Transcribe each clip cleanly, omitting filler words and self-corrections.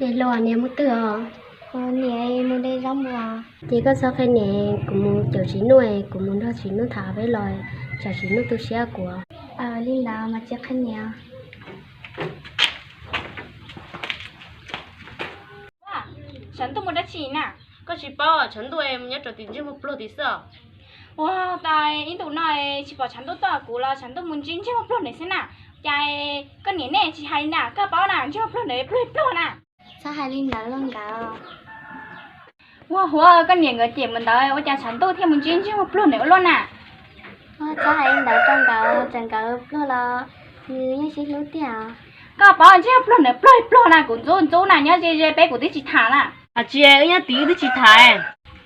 để lo nè muốn tự nè muốn đây rong bò chỉ có sao cái nè cũng muốn tiểu chỉ nuôi cũng muốn cho chỉ nuôi thả với loài chả chỉ nuôi tôi xé của linh là mà chắc cái nè ฉันต้องมาได้ชีน่ะ ก็ชิปอฉันตัวเองมันยังจะติดเชื้อโปรตีเซอร์ ว้าวตายอินตัวน้อยชิบอกฉันตัวต่อกูละฉันต้องมุนจิ้งเชื่อมาปลุกหน่อยสิน่ะใจก็เหนียวแน่ชิให้น่ะก็เป้าน่ะเชื่อมาปลุกหน่อยปลุกน่ะ sao hai linh là lông đào ว้าวก็เหนียวเงยเจ็บมันได้ว่าจะฉันตัวที่มุนจิ้งเชื่อมาปลุกหน่อยก็ล้นน่ะ sao hai linh là trong đào chẳng cả lo là như như chỉ lúa tiền ก็เป้าเชื่อมาปลุกหน่อยปลุกน่ะกูโจ้น่ะเนี่ยเจ๊ไปกูที่จิตฐานน่ะ à chị ấy nhá tí thì chị thái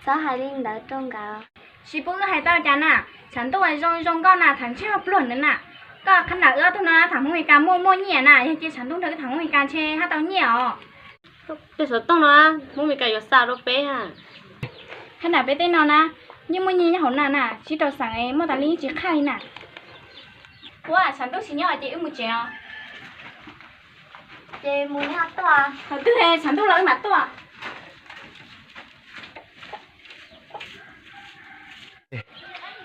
sao hai linh là trong đào ชิปุ้งให้ตาจันน่ะฉันตัวจงก็น่ะถังเชื่อมาปลุกนั่นน่ะก็ขนาดตัวน่ะถังห้องการมั่วเนี่ยน่ะยังเจ๊ฉันต้องเธอถังห้องการเช่ให้ตัวเหนียว bây giờ tao nói muốn mình cài vào sao đâu bé ha ขนาดไปเต้นนอนนะยังไม่ยี่หัวหน้าน่ะชิดเราสั่งไอ้มอตาลีจีไข่น่ะว่าฉันต้องสิเนี่ยจีอุ้มเจ้า chị muốn hát to เขาตื้อเฮฉันต้องร้อยหมาตัว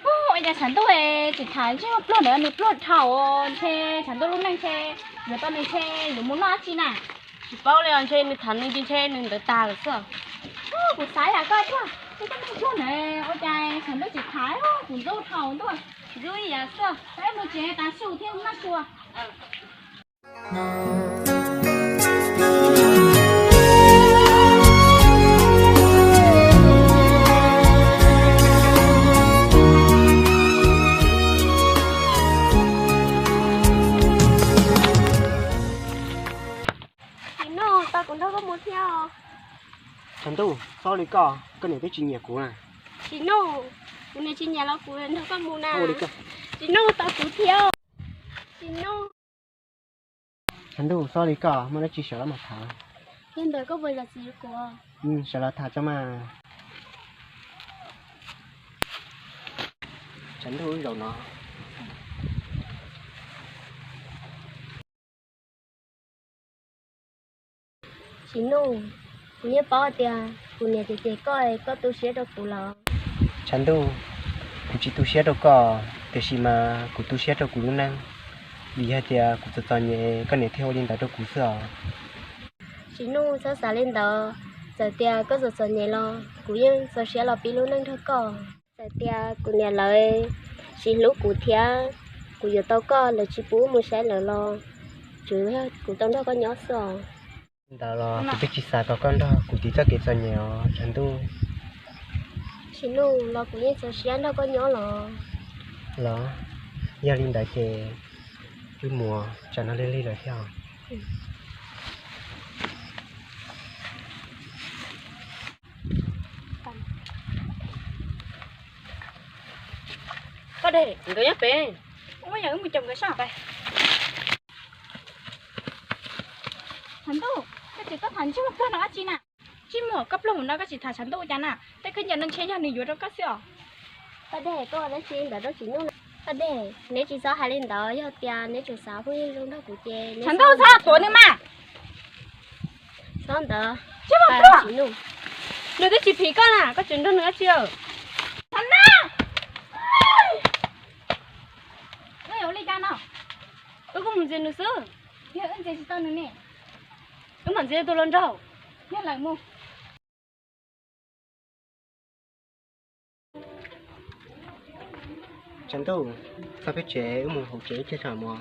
โอ้ยฉันต้องเอจิตฐานใช่ไหมปล้นเดี๋ยวนี่ปล้นเท่าเช่ฉันต้องรู้นั่งเช่เดี๋ยวตอนนี้เช่หรือมุนว่าจีน่ะ chị bao lên chơi mình thằng đi chơi mình đỡ ta được sao โอ้กูสายอ่ะก็ชั่วไม่ต้องปล้นเลยโอ้ใจฉันต้องจิตฐานโอ้กูรู้เท่าด้วยรู้อย่าเสียแต่โมเจตาสู้เที่ยวมาชัว chị nó tao cũng đâu có muốn theoฉันตู้ซอลิก็ก็เนี่ยได้จริงเนี่ยกูน่ะ chị nó hôm nay chị nhà nó cũng đâu có muốn à โอ้ลิก็ chị nó tao cũng theo chị nó ฉันตู้ซอลิก็มันได้จีเฉลมาถา hiện tại có vậy là gì của เฉลถาจะมาฉันตู้เราเนาะ chị nó cũng như bao tiền cũng như chị có tôi sẽ được của nó ฉันตู้กูจีตู้เสียตัวก็แต่ชิมากูตู้เสียตัวกูนั่งดีฮะเจ้ากูจะตอนนี้ก็เนี่ยเที่ยวเล่นแต่ตัวกูเสือ chị nó sao xả lên đó giờ tiền có giờ nhẹ lo cũng như giờ sẽ là bị luôn năng thôi có giờ tiền cũng nhà lời chị lúc cụ thia cụ giờ tao có là chị bố mua sẽ là lo chứ cụ tao đó có nhỏ sò ดาวรอกูไปจีสาก็ก้อนดอกกูตีจะเก็บส่วนเหนียวฉันตู้ chị nó lo cũng như giờ sẽ đâu có nhỏ lo เหรอยาลินได้เจดูมัวจะน่าเล่นๆเลยเที่ยว có đây người nhá bé ôi giờ mình chồng cái sao vậy hắn đâu cái chỉ có hắn chứ không nó chi nè chi mỏ cấp lồng nó cái chỉ thả hắn đâu chán àแต่ขึ้นยันนั่นใช้ยันนี่อยู่แล้วก็เสีย ở đây có đó chị đã đó chị nó ở đây nếu chị sao hai lên đó giờ tiền nếu chị sao cũng như trong đó của chị ฉันต้องซาตัวนึงมา sao đó ใช่ป่ะ chị nó người cái chị phí con à có chuyện đâu nữa chưa ฉันนะเฮ้ยเอาเลยกันเนาะ có một chuyện nữa sao เฮ้ยเอ็นเจสิตอนนึงนี่ cái màn gì tôi lần đầu เนี่ยหลังมู ฉันตู้ซาเพเจมึงหกเจเจ้าถามว่า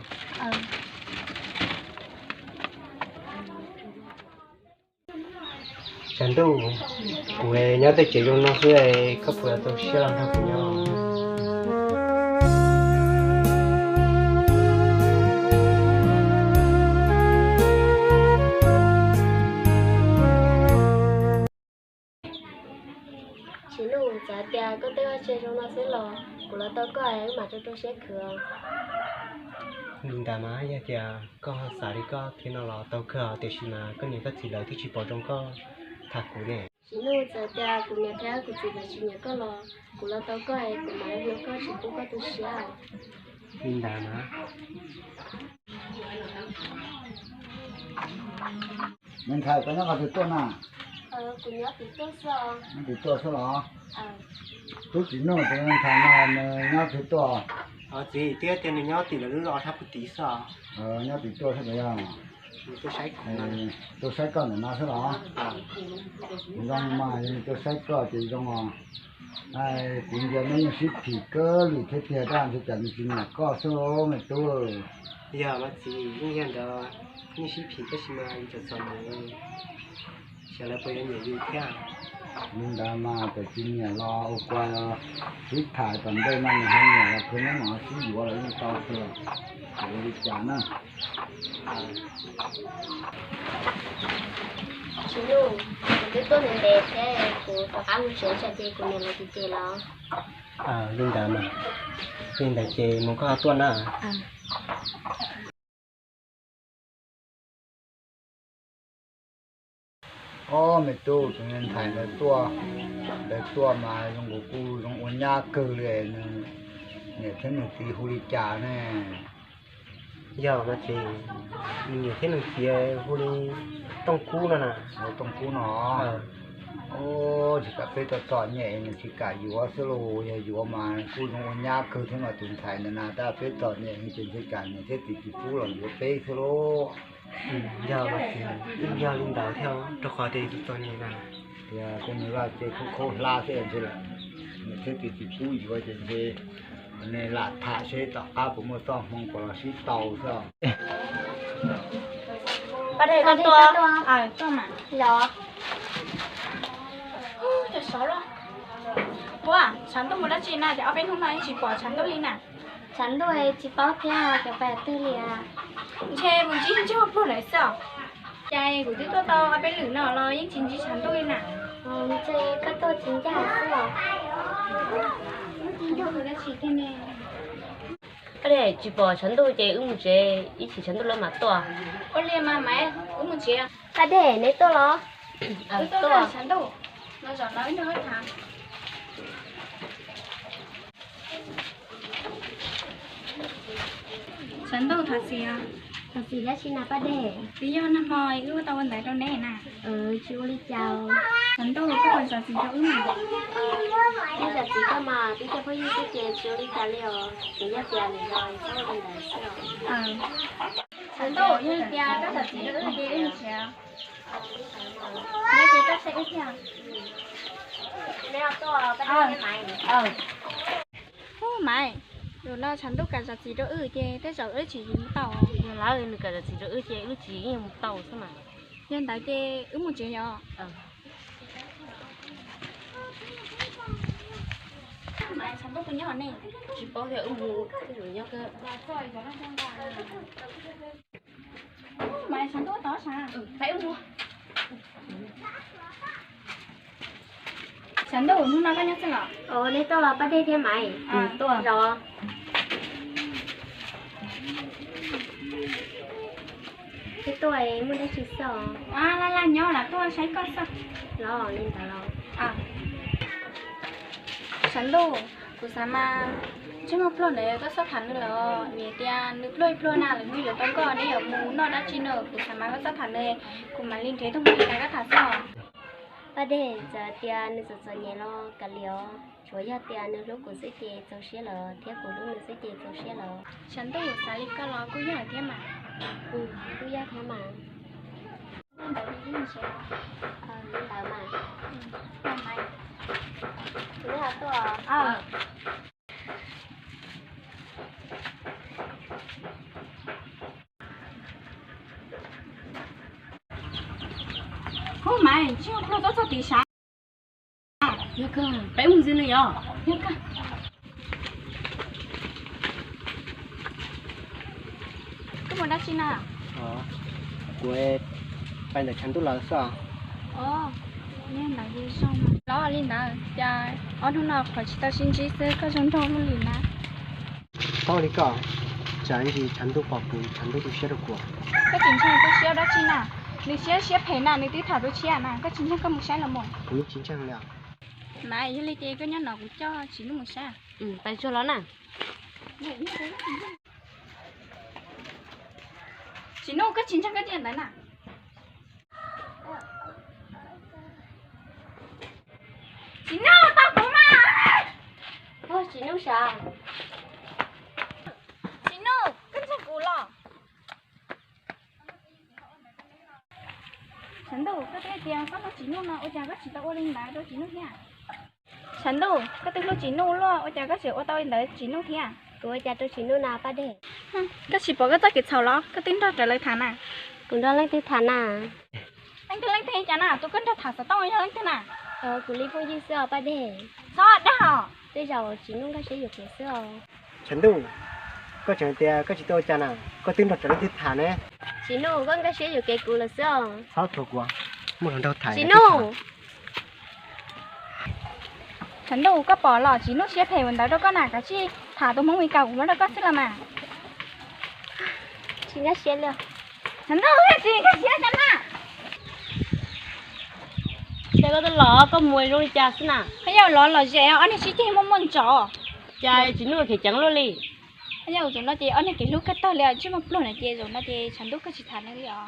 ฉันตู้กูเองเนี่ยแต่เจยงน้องคือไอ้ข้าวเปลือกตัวเชี่ยวทั้งคนยอ chị nó giờ tiền có tiêu chơi trong nó sẽ lo của nó tao có ai mà tôi sẽ cửa ลินดามาอยากจะก็สาริก็ที่นอรอเต้าก็เตชิมาก็เนี่ยก็สิเลยที่ชิปอจงก็ถักกูเนี่ย chị nó giờ tiền của nhà theo của chị là chị nhà có lo của nó tao có ai của máy nó có chị cũng có tôi sẽ ลินดามา mình thầy có nhắc là từ tuần à của nhớ thì tốt sao từ tuần số đó ờ tôi chỉ nói từ mình thầy mà nhắc từ tuần gì tiếc tiền này nhau tỷ là lúc đó thắp cái tí sao nhắc từ tuần thế nào tôi sai tôi sai con là nó số đó rong mà tôi sai con thì rong ai cũng giờ mấy những sĩ cơ thì thế thì ra thì chẳng chỉ là có số mà tôi giờ mà gì như hiện đó như sĩ phí cái gì mà cho xong rồi sẽ là bây giờ nhiều như thế nhưng đã mà tại chỉ nhà lo qua sĩ thải tầm đây mà nhà hay là cứ nói mà sĩ vừa là những tao thôi để đi trả nữa chị nu cái tốt nên đẹp thế của các anh sẽ cho chị của mình là chị lo linh đã mà linh đã chế muốn có tuần à mày tôi cho nên thải là tua mà trong bộ cu trong ôn nhà cơ này nè thế này thì huli trả nè giờ mà chị nhiều thế này kia vô đi tông cú nữa nè tông cú nó chỉ cả phê tọt nhẹ này chỉ cả vừa solo vừa mà cú trong ôn nhà cơ thế mà tụi thải nè ta phê tọt nhẹ như trên cái cản này thế thì cú là vừa phê solo giờ mà chị giờ linh đạo theo cho khỏi thì tôi như này thì cái này là cái khô la thế là thế thì cú vừa trên thế này là thả xe tọt cá của một xong mong còn là xí tàu sao Ba đây con to. To mà. lo Trời xấu rồi. Bố à,ฉันต้องมาได้จีน่ะจะเอาไปทุ่งนาจีกว่าฉันต้องลีน่ะ ฉันด้วยจีป๊อปเนี่ยกับแปดตื้อเลีย เช่บุญจีนจะมาพูดอะไรสิอ่ะใจกูที่ตัวโตเอาไปหรือหน่อรอยิ่งจีนจีฉันต้องลีน่ะ เจ๊ก็ตัวจริงจังสิหรอ ฉันต้องมาได้จีแค่นี้ cái này chỉ bỏ chấn đôi chế chế ít chỉ chấn đôi là mặt to โอเลียมาไหมอุ้มจีอ่ะ ta để lấy tôi lo ตัวฉันต้องเราจะน้อยน้อยทางฉันต้องทัศเสีย thật gì là xin nào ba để พี่ยอดน้ำมอยอื้อตะวันไหนตอนไหนน่ะ chú đi chào ฉันต้องก็คนสัตว์สีเจ้าอื้อ bây giờ chỉ có mà bây giờ phải cái tiền chú đi chào liệu chỉ nhất tiền này rồi sau đây là sao ฉันต้องยืดยาก็สัตว์สีเจ้าอื้อเดี๋ยวเชียวไม่เจ๊ก็ใช้อื้อเชียว nếu tôi ba để mày โอ้ไม่เดี๋ยวเราฉันต้องการสัตว์สีเจ้าอื้อเจ๊แต่เจ้าอื้อฉียิ้มเต่า nhà lá người cả là chỉ cho ước chế ước chỉ như một tàu thôi mà ยันตาเจ๊อื้อหมดเจ๊ยอไม่ฉันต้องเป็นยอดนี่ chỉ bỏ theo ước mù cái rồi nhau cơ ไม่ฉันต้องต่อชา phải ước mù ฉันต้องนู่นนั่นก็ยังสิหรอ nếu tôi là ba để thêm mày ตัว rồi cái tuổi muốn đi chỉ sợ ละย่อละตัวใช้ก้อนสัก lo nên ta lo ฉันดูกูสามารถช่วยมาพลอนเลยก็สักพันนึงแล้วมีเตียนึกพลอยพลอหน้าหรือมีเหลือต้นก่อนนี่เหรอมูนอดัชชินเนอร์กูสามารถก็สักพันเลยกูมาลิงเททั้งหมดการก็ถัดต่อ ba để giờ tiền nữa giờ nhẹ lo cả liều chúa giờ tiền nữa lúc của sẽ chè cho xe lờ thiết của lúc nữa sẽ chè cho xe lờ ฉันดูสาลิกาล้อกูอยากเที่ยมา cứ giác hả mà นั่นแต่ที่ยิ่งเชียว nên tao mà ทำไม cứ là tôi โอ้ไม่เชื่อพลอต้องสติช้า nhớ cơ phải ước gì nữa nhở เยอะกันก็บอกดัชชิน่ะ của em bây giờ chấn đôi là sao อ๋อเนี่ยหนังยี่ช่องแล้วอะไรนะจะอ๋อทุนน่ะขอชิตาชินจิเซ่ก็ชนทองนู่นนี่นะ tao đi cả chẳng gì chấn đôi bỏ bùn chấn đôi tôi sẽ được của ก็จริงใช่ก็เชียร์ดัชชิน่ะนี่เชียร์เพน่ะนี่ที่ถ่ายด้วยเชียร์น่ะก็จริงใช่ก็มึงใช้ละหมด cũng chính chẳng là ไม่ยี่ลีเจก็ยันหนอกกูจ้าชินุ่มึงใช่ tay cho nó nè ชินุ่ก็จริงใช่ก็เจียนนั่นน่ะ chị nó tao cũng mà thôi chị nấu sao chị nó cái gì cũng loฉันดูก็ได้เดียวก็ต้องจีนู่นนะโอ้จ้าก็จีตะวันไหนด้วยจีนู่นเนี่ยฉันดูก็ต้องรู้จีนู่นล้อโอ้จ้าก็เสียโอ้ตะวันไหนจีนู่นเนี่ย của cha tôi chị nấu nào ba đẻ ก็จีบอกก็จะเก็บเสาล้อก็ติ้งทอดจะเลยฐานอ่ะ cũng đó lấy thứ thản à ตั้งแต่เล่นเทจันอ่ะตัวก็จะถ่ายสต๊อกไว้เล่นเทน่ะ của lý phong dư sữa ba đẻ ซอดได้หรอ bây giờ chị nấu cái sẽ dùng cái sữa ฉันดูก็จังเตียก็จิโตจานะก็ติ้งดอกจะได้ทิศฐานเนี่ย chị nấu con cái sẽ dùng cái củ là sữa เขาถูกกว่าเมื่อเราถ่าย chị nấu ฉันดูก็ปอหล่อจีนู่นเสียเพย์วันเดียวก็หนักกะชีถ่ายตัวมังมีเก่าของมันก็สิละมา chị đã sẽ luôn ฉันดูให้จีก็เสียจันน่ะ cha có tôi lọ có mùi luôn cha xin à พยายามร้อนหล่อเจ้าอันนี้ชี้ที่มันมันจ่อ cha chỉ nuôi thì chẳng luôn đi พยายามdùng nóเจ้าอันนี้กี่ลูกก็ต่อเลยชื่อมันปลุกนะเจ้าdùng nóเจ้าฉันดูก็ชิทานนี่อ่ะ